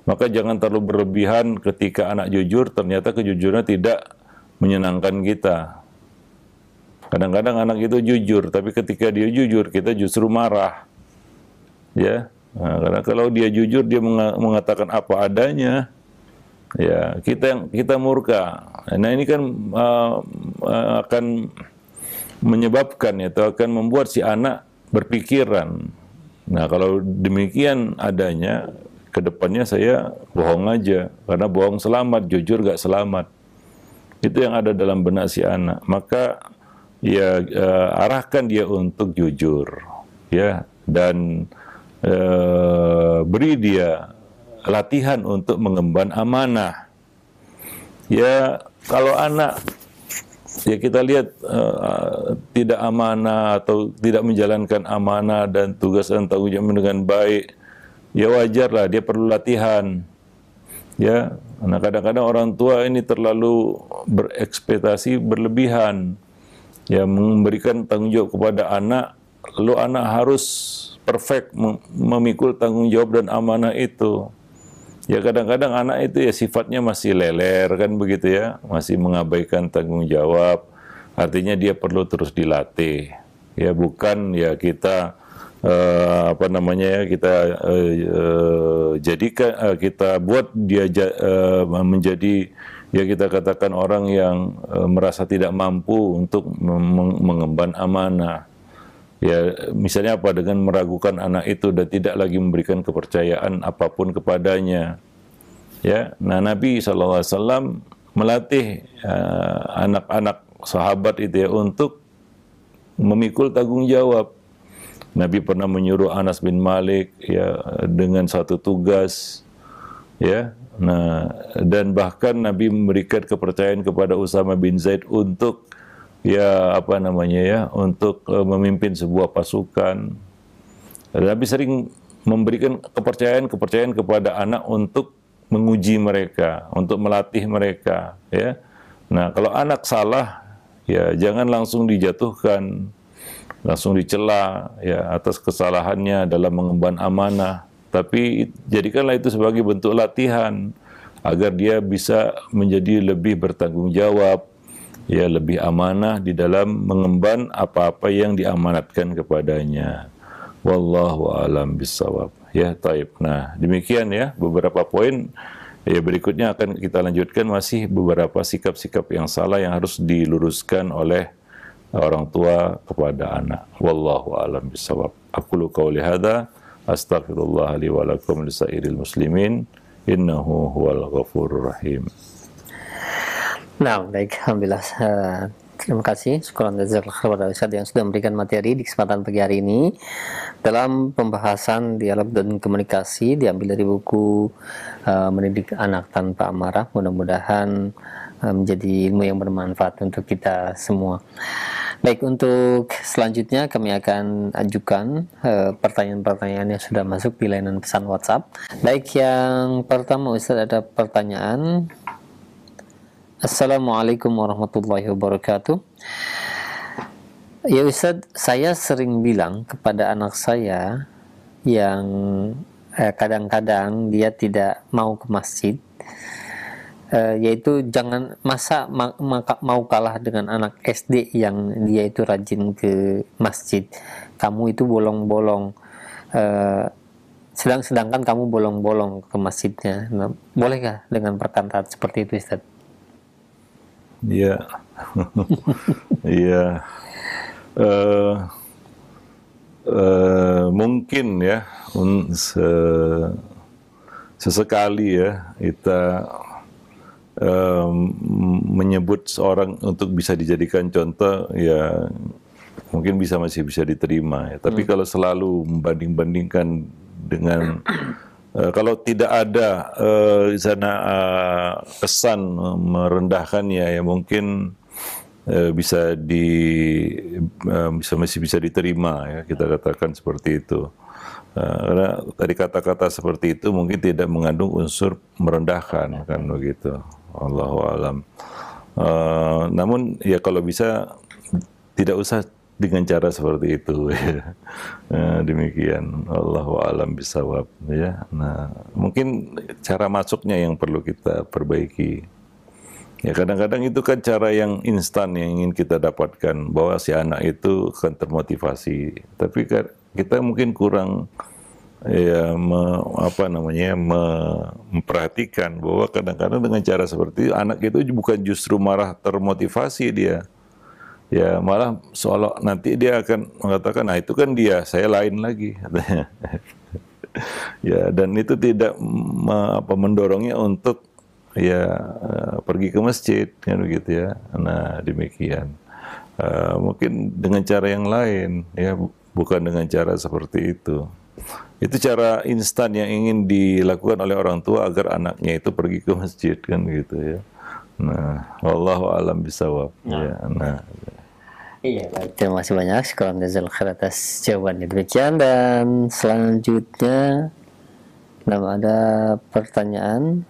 Maka jangan terlalu berlebihan ketika anak jujur, ternyata kejujurannya tidak menyenangkan kita. Kadang-kadang anak itu jujur, tapi ketika dia jujur, kita justru marah. Ya, nah, karena kalau dia jujur, dia mengatakan apa adanya, ya kita murka. Nah ini kan akan menyebabkan atau akan membuat si anak berpikiran. Nah kalau demikian adanya, kedepannya saya bohong aja, karena bohong selamat, jujur gak selamat. Itu yang ada dalam benak si anak. Maka ya arahkan dia untuk jujur, ya, dan beri dia latihan untuk mengemban amanah. Ya kalau anak ya kita lihat tidak amanah atau tidak menjalankan amanah dan tugas dan tanggung jawab dengan baik, ya wajarlah dia perlu latihan. Ya, nah kadang-kadang orang tua ini terlalu berekspektasi berlebihan, ya memberikan tanggung jawab kepada anak, lalu anak harus perfect memikul tanggung jawab dan amanah itu. Ya kadang-kadang anak itu ya sifatnya masih leler kan begitu ya, masih mengabaikan tanggung jawab. Artinya dia perlu terus dilatih. Ya bukan ya kita jadikan kita buat dia menjadi ya kita katakan orang yang merasa tidak mampu untuk mengemban amanah. Ya misalnya apa, dengan meragukan anak itu dan tidak lagi memberikan kepercayaan apapun kepadanya. Ya, nah Nabi SAW melatih anak-anak sahabat itu ya untuk memikul tanggung jawab. Nabi pernah menyuruh Anas bin Malik ya dengan satu tugas, ya. Nah, dan bahkan Nabi memberikan kepercayaan kepada Usama bin Zaid untuk untuk memimpin sebuah pasukan. Nabi sering memberikan kepercayaan kepada anak untuk menguji mereka, untuk melatih mereka, ya. Nah, kalau anak salah, ya jangan langsung dijatuhkan, langsung dicela ya atas kesalahannya dalam mengemban amanah, tapi jadikanlah itu sebagai bentuk latihan agar dia bisa menjadi lebih bertanggung jawab, ya lebih amanah di dalam mengemban apa-apa yang diamanatkan kepadanya. Wallahu a'lam bishawab. Ya, taib. Nah, demikian ya beberapa poin. Ya, berikutnya akan kita lanjutkan masih beberapa sikap-sikap yang salah yang harus diluruskan oleh orang tua kepada anak. Wallahu a'lam bishawab. Aqulu qouli hadza astaghfirullah li wa lakum lisairil muslimin innahu huwal ghafurur rahim. Nah, baik, alhamdulillah. Terima kasih, syukuran jazakallahu kepada Ustaz yang sudah memberikan materi di kesempatan pagi hari ini dalam pembahasan dialog dan komunikasi diambil dari buku Mendidik Anak Tanpa Amarah. Mudah-mudahan menjadi ilmu yang bermanfaat untuk kita semua. Baik, untuk selanjutnya kami akan ajukan pertanyaan-pertanyaan yang sudah masuk di layanan pesan WhatsApp. Baik, yang pertama Ustaz, ada pertanyaan. Assalamualaikum warahmatullahi wabarakatuh. Ya Ustaz, saya sering bilang kepada anak saya yang kadang-kadang dia tidak mau ke masjid, yaitu jangan mau kalah dengan anak SD yang dia itu rajin ke masjid. Kamu itu bolong-bolong, sedangkan kamu bolong-bolong ke masjidnya. Nah, bolehkah dengan perkataan seperti itu Ustaz? Iya, iya, mungkin ya sesekali ya kita menyebut seorang untuk bisa dijadikan contoh, ya mungkin masih bisa diterima ya. Tapi kalau selalu membanding-bandingkan dengan kalau tidak ada di sana kesan merendahkannya, ya mungkin masih bisa diterima ya, kita katakan seperti itu. Karena tadi kata-kata seperti itu mungkin tidak mengandung unsur merendahkan, kan begitu. Allahu a'lam. Namun ya kalau bisa tidak usah dengan cara seperti itu. Ya. Demikian. Allahu a'lam bishawab. Ya. Nah, mungkin cara masuknya yang perlu kita perbaiki. Ya kadang-kadang itu kan cara yang instan yang ingin kita dapatkan, bahwa si anak itu akan termotivasi. Tapi kita mungkin kurang ya memperhatikan bahwa kadang-kadang dengan cara seperti itu anak itu bukan justru marah termotivasi dia. Ya malah seolah nanti dia akan mengatakan, nah itu kan dia, saya lain lagi. Ya, dan itu tidak mendorongnya untuk ya pergi ke masjid, kan begitu ya. Nah demikian. Mungkin dengan cara yang lain, ya bukan dengan cara seperti itu. Itu cara instan yang ingin dilakukan oleh orang tua agar anaknya itu pergi ke masjid, kan gitu ya. Nah, wallahu a'lam bishawab. Ya, nah. Iya, baik. Terima kasih banyak. Syukran jazakallahu khair atas jawabannya. Demikian, dan selanjutnya ada pertanyaan.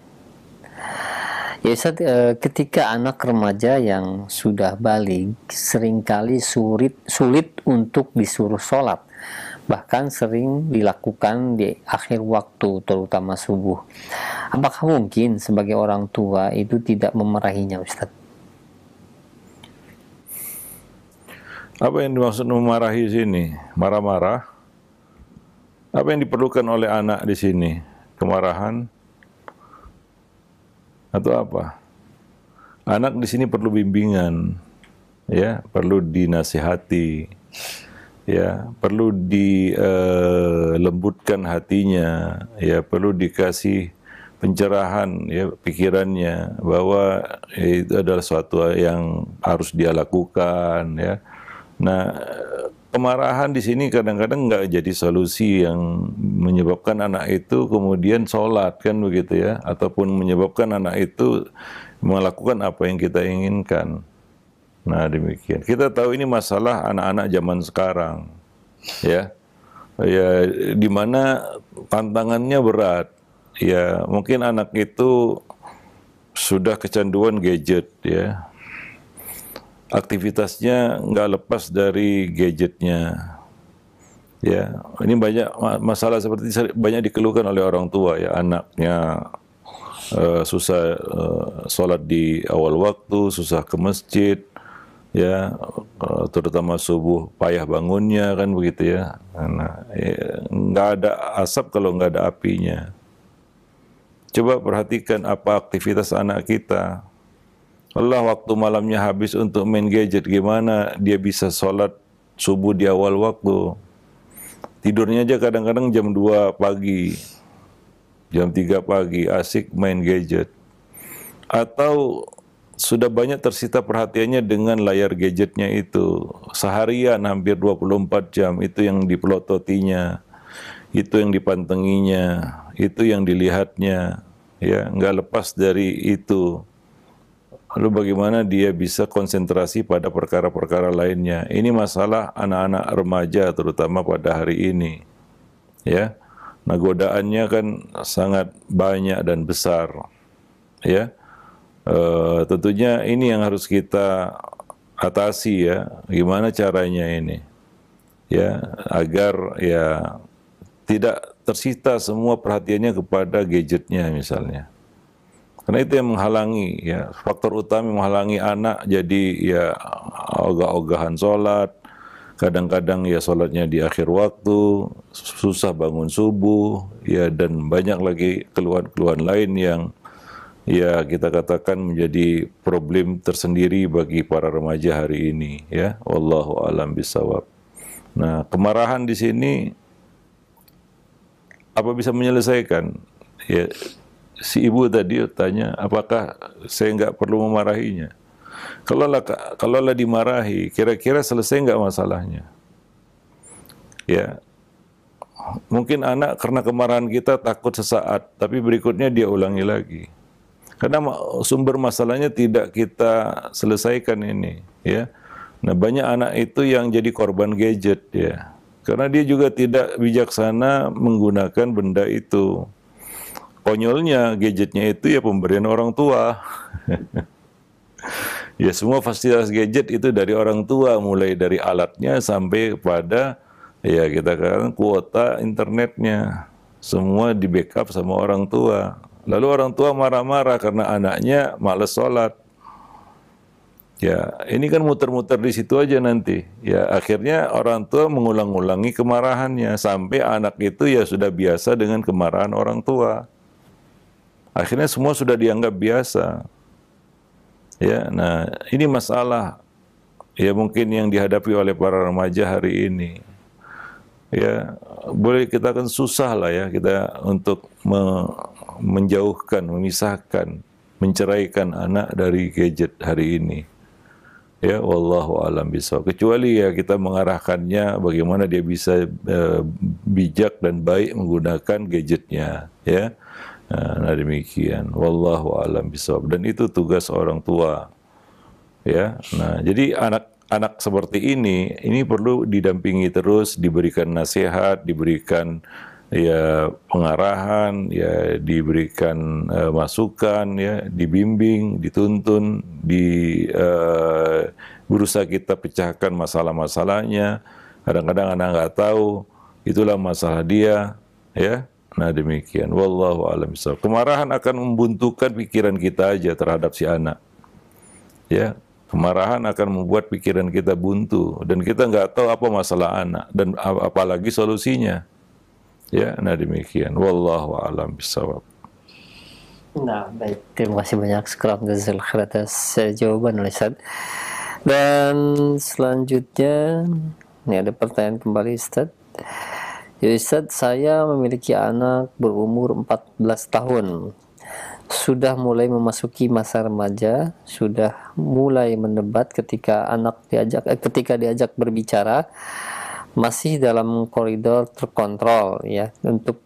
Ya Ustaz, ketika anak remaja yang sudah balik seringkali sulit untuk disuruh sholat, bahkan sering dilakukan di akhir waktu, terutama subuh. Apakah mungkin sebagai orang tua itu tidak memarahinya, Ustaz? Apa yang dimaksud memarahi sini? Marah-marah? Apa yang diperlukan oleh anak di sini? Kemarahan? Atau apa? Anak di sini perlu bimbingan, ya, perlu dinasihati, ya, perlu dilembutkan hatinya, ya, perlu dikasih pencerahan, ya, pikirannya bahwa itu adalah suatu yang harus dia lakukan, ya. Nah, kemarahan di sini kadang-kadang nggak jadi solusi yang menyebabkan anak itu kemudian sholat, kan begitu ya, ataupun menyebabkan anak itu melakukan apa yang kita inginkan. Nah demikian. Kita tahu ini masalah anak-anak zaman sekarang, ya, ya, di mana tantangannya berat. Ya mungkin anak itu sudah kecanduan gadget, ya. Aktivitasnya nggak lepas dari gadgetnya, ya. Ini banyak masalah seperti ini banyak dikeluhkan oleh orang tua, ya, anaknya susah sholat di awal waktu, susah ke masjid, ya, terutama subuh payah bangunnya, kan begitu ya. Nah, nggak ada asap kalau nggak ada apinya. Coba perhatikan apa aktivitas anak kita. Allah waktu malamnya habis untuk main gadget, gimana dia bisa sholat subuh di awal waktu? Tidurnya aja kadang-kadang jam 2 pagi, jam 3 pagi, asik main gadget. Atau sudah banyak tersita perhatiannya dengan layar gadgetnya itu. Seharian hampir 24 jam, itu yang dipelototinya, itu yang dipantenginya, itu yang dilihatnya, ya, nggak lepas dari itu. Lalu bagaimana dia bisa konsentrasi pada perkara-perkara lainnya? Ini masalah anak-anak remaja terutama pada hari ini, ya. Nah godaannya kan sangat banyak dan besar, ya. Tentunya ini yang harus kita atasi, ya. Gimana caranya ini, ya, agar ya tidak tersita semua perhatiannya kepada gadgetnya misalnya. Karena itu yang menghalangi, ya, faktor utama yang menghalangi anak jadi ya ogah-ogahan sholat, kadang-kadang ya sholatnya di akhir waktu, susah bangun subuh, ya, dan banyak lagi keluhan-keluhan lain yang ya kita katakan menjadi problem tersendiri bagi para remaja hari ini, ya. Wallahu a'lam bishawab. Nah, kemarahan di sini apa bisa menyelesaikan? Ya, si ibu tadi tanya, apakah saya nggak perlu memarahinya? Kalau lah dimarahi, kira-kira selesai nggak masalahnya? Ya, mungkin anak karena kemarahan kita takut sesaat, tapi berikutnya dia ulangi lagi. Karena sumber masalahnya tidak kita selesaikan ini, ya. Nah, banyak anak itu yang jadi korban gadget, ya. Karena dia juga tidak bijaksana menggunakan benda itu. Konyolnya gadgetnya itu ya pemberian orang tua. Ya semua fasilitas gadget itu dari orang tua, mulai dari alatnya sampai pada ya kita katakan kuota internetnya. Semua di backup sama orang tua. Lalu orang tua marah-marah karena anaknya malas sholat. Ya, ini kan muter-muter di situ aja nanti. Ya, akhirnya orang tua mengulang-ulangi kemarahannya sampai anak itu ya sudah biasa dengan kemarahan orang tua. Akhirnya semua sudah dianggap biasa. Ya, nah ini masalah ya mungkin yang dihadapi oleh para remaja hari ini. Ya, boleh kita kan susah lah ya kita untuk menjauhkan, memisahkan, menceraikan anak dari gadget hari ini. Ya, wallahu alam bishawab. Kecuali ya kita mengarahkannya bagaimana dia bisa bijak dan baik menggunakan gadgetnya, ya. Nah, demikian. Wallahu alam bishawab. Dan itu tugas orang tua. Ya. Nah, jadi anak-anak seperti ini perlu didampingi terus, diberikan nasihat, diberikan ya pengarahan, ya diberikan masukan, ya dibimbing, dituntun, berusaha kita pecahkan masalah-masalahnya. Kadang-kadang anak nggak tahu, itulah masalah dia, ya. Nah demikian. Wallahu a'lam bishawab. Kemarahan akan membuntukan pikiran kita aja terhadap si anak, ya. Kemarahan akan membuat pikiran kita buntu dan kita nggak tahu apa masalah anak dan apalagi solusinya. Ya, nah demikian. Wallahu a'lam bishawab. Nah, baik. Terima kasih banyak. Syukran jazakallahu khair atas jawaban Ustaz. Dan selanjutnya, ini ada pertanyaan kembali Ustaz. Ya Ustaz, saya memiliki anak berumur 14 tahun. Sudah mulai memasuki masa remaja, sudah mulai mendebat ketika diajak berbicara, masih dalam koridor terkontrol ya untuk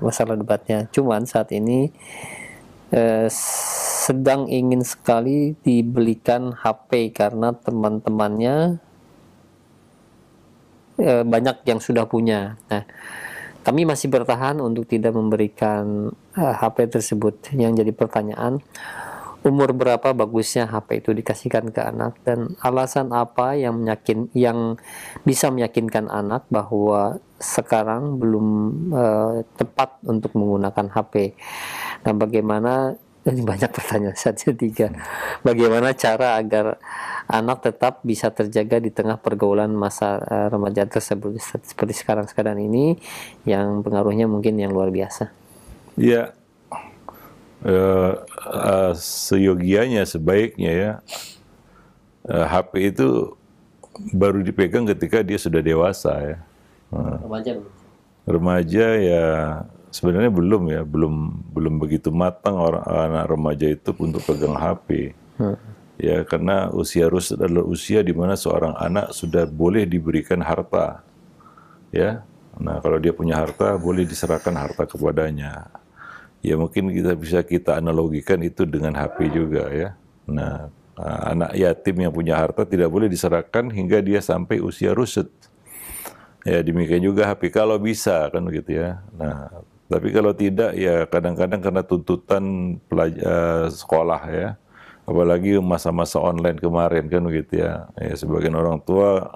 masalah debatnya. Cuman saat ini sedang ingin sekali dibelikan HP karena teman-temannya banyak yang sudah punya. Nah, kami masih bertahan untuk tidak memberikan HP tersebut. Yang jadi pertanyaan, umur berapa bagusnya HP itu dikasihkan ke anak dan alasan apa yang bisa meyakinkan anak bahwa sekarang belum tepat untuk menggunakan HP. Nah, bagaimana, ini banyak pertanyaan saja tiga. Bagaimana cara agar anak tetap bisa terjaga di tengah pergaulan masa remaja tersebut seperti sekarang ini yang pengaruhnya mungkin yang luar biasa. Ya. Seyogianya sebaiknya ya HP itu baru dipegang ketika dia sudah dewasa ya. Remaja ya sebenarnya belum begitu matang anak remaja itu untuk pegang HP. Ya karena usia rusuk adalah usia di mana seorang anak sudah boleh diberikan harta. Ya. Nah, kalau dia punya harta boleh diserahkan harta kepadanya. Ya mungkin bisa kita analogikan itu dengan HP juga ya. Nah, anak yatim yang punya harta tidak boleh diserahkan hingga dia sampai usia rusuk. Ya demikian juga HP kalau bisa kan begitu ya. Nah, tapi kalau tidak ya kadang-kadang karena tuntutan sekolah ya. Apalagi masa-masa online kemarin kan begitu ya. Ya sebagian orang tua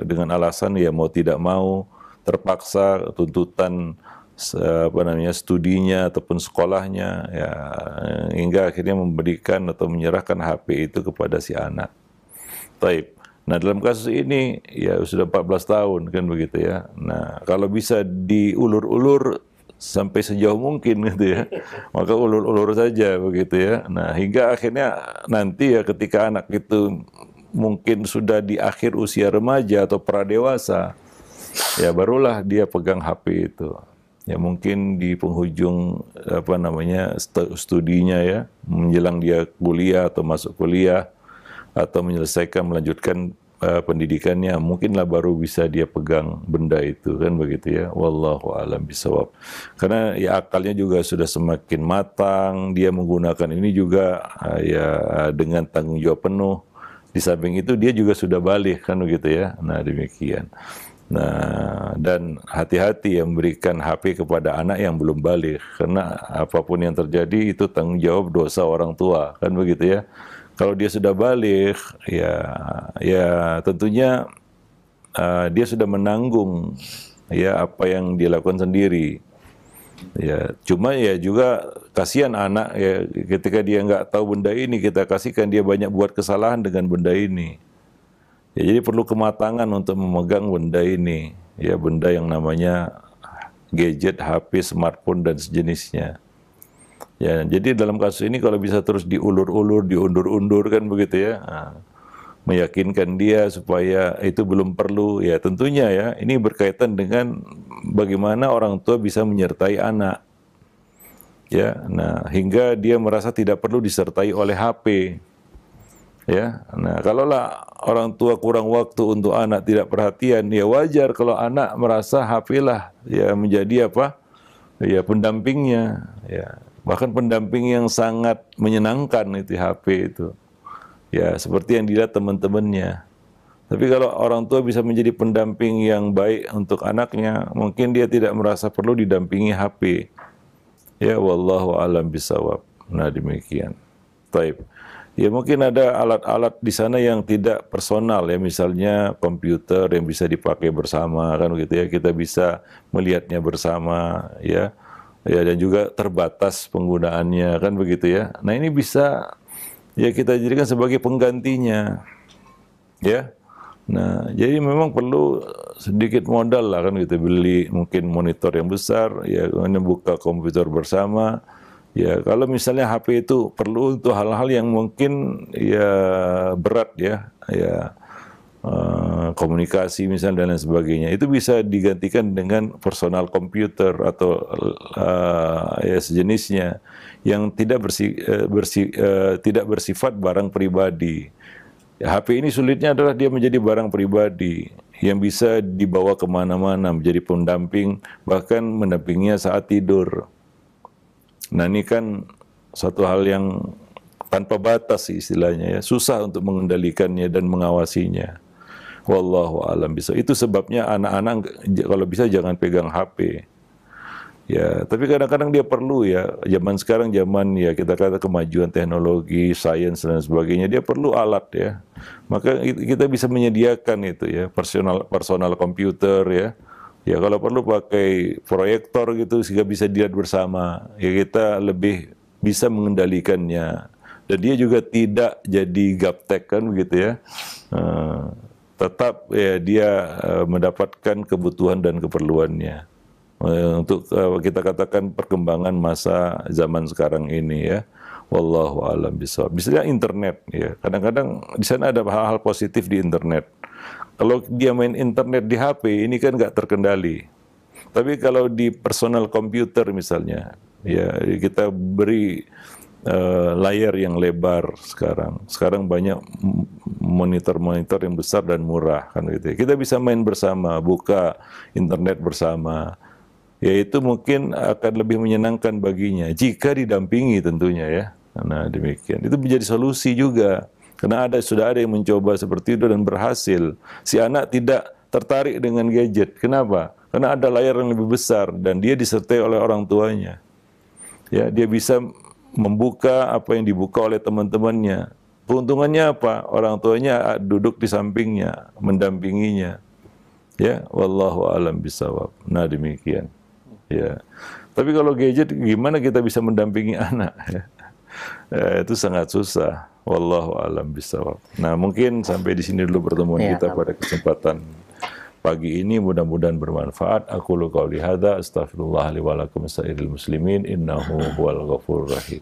dengan alasan ya mau tidak mau terpaksa tuntutan studinya ataupun sekolahnya ya hingga akhirnya memberikan atau menyerahkan HP itu kepada si anak. Taib. Nah, dalam kasus ini ya sudah 14 tahun kan begitu ya. Nah, kalau bisa diulur-ulur sampai sejauh mungkin gitu ya. Maka ulur-ulur saja begitu ya. Nah, hingga akhirnya nanti ya ketika anak itu mungkin sudah di akhir usia remaja atau pradewasa ya barulah dia pegang HP itu. Ya mungkin di penghujung studinya ya, menjelang dia kuliah atau masuk kuliah atau melanjutkan pendidikannya, mungkinlah baru bisa dia pegang benda itu kan begitu ya. Wallahu a'lam bishawab. Karena ya akalnya juga sudah semakin matang, dia menggunakan ini juga ya dengan tanggung jawab penuh. Di samping itu dia juga sudah balik kan begitu ya. Nah, demikian. Nah, dan hati-hati yang memberikan HP kepada anak yang belum balik, karena apapun yang terjadi itu tanggung jawab dosa orang tua, kan begitu ya. Kalau dia sudah balik, ya tentunya dia sudah menanggung ya apa yang dia lakukan sendiri. Ya, cuma ya juga kasihan anak ya ketika dia nggak tahu benda ini, kita kasihkan dia banyak buat kesalahan dengan benda ini. Ya, jadi perlu kematangan untuk memegang benda ini, ya benda yang namanya gadget, HP, smartphone dan sejenisnya. Ya, jadi dalam kasus ini kalau bisa terus diulur-ulur, diundur-undur kan begitu ya. Nah, meyakinkan dia supaya itu belum perlu, ya tentunya ya ini berkaitan dengan bagaimana orang tua bisa menyertai anak, ya, nah hingga dia merasa tidak perlu disertai oleh HP, ya, nah kalaulah orang tua kurang waktu untuk anak, tidak perhatian, ya wajar kalau anak merasa HP lah ya menjadi apa, ya pendampingnya, ya bahkan pendamping yang sangat menyenangkan itu HP itu. Ya, seperti yang dilihat teman-temannya. Tapi kalau orang tua bisa menjadi pendamping yang baik untuk anaknya, mungkin dia tidak merasa perlu didampingi HP. Ya, wallahu a'lam bishawab. Nah, demikian. Taib. Ya, mungkin ada alat-alat di sana yang tidak personal ya, misalnya komputer yang bisa dipakai bersama kan begitu ya. Kita bisa melihatnya bersama ya. Ya, dan juga terbatas penggunaannya kan begitu ya. Nah, ini bisa ya kita jadikan sebagai penggantinya, ya. Nah, jadi memang perlu sedikit modal lah kan gitu, beli mungkin monitor yang besar, ya kemudian buka komputer bersama. Ya kalau misalnya HP itu perlu untuk hal-hal yang mungkin ya berat ya, komunikasi misalnya dan lain sebagainya, itu bisa digantikan dengan personal komputer atau ya sejenisnya yang tidak bersifat barang pribadi. Ya, HP ini sulitnya adalah dia menjadi barang pribadi yang bisa dibawa kemana-mana, menjadi pendamping, bahkan mendampinginya saat tidur. Nah ini kan satu hal yang tanpa batas istilahnya ya, susah untuk mengendalikannya dan mengawasinya. Wallahu a'lam bishawab. Itu sebabnya anak-anak kalau bisa jangan pegang HP. Ya, tapi kadang-kadang dia perlu ya. Zaman sekarang zaman ya kita kata kemajuan teknologi, sains dan sebagainya, dia perlu alat ya. Maka kita bisa menyediakan itu ya, personal komputer ya. Ya kalau perlu pakai proyektor gitu sehingga bisa dilihat bersama. Ya kita lebih bisa mengendalikannya. Dan dia juga tidak jadi gaptek kan begitu ya. Tetap ya dia mendapatkan kebutuhan dan keperluannya. Untuk kita katakan perkembangan masa zaman sekarang ini ya. Wallahu a'lam bishawab. Misalnya internet ya. Kadang-kadang di sana ada hal-hal positif di internet. Kalau dia main internet di HP ini kan nggak terkendali. Tapi kalau di personal komputer misalnya, ya kita beri layar yang lebar sekarang. Sekarang banyak monitor-monitor yang besar dan murah kan gitu. Kita bisa main bersama, buka internet bersama. Ya itu mungkin akan lebih menyenangkan baginya jika didampingi tentunya ya. Nah demikian. Itu menjadi solusi juga. Karena sudah ada yang mencoba seperti itu dan berhasil. Si anak tidak tertarik dengan gadget. Kenapa? Karena ada layar yang lebih besar dan dia disertai oleh orang tuanya. Ya, dia bisa membuka apa yang dibuka oleh teman-temannya. Keuntungannya apa? Orang tuanya duduk di sampingnya, mendampinginya. Ya, wallahu a'lam bishawab. Nah, demikian. Ya. Tapi kalau gadget gimana kita bisa mendampingi anak? Itu sangat susah. Wallahu a'lam bishawab. Nah, mungkin sampai di sini dulu pertemuan kita pada kesempatan pagi ini, mudah-mudahan bermanfaat. Aku qouli hadza, astaghfirullah li wa lakum sairil muslimin, innahu huwal ghafurur rahim.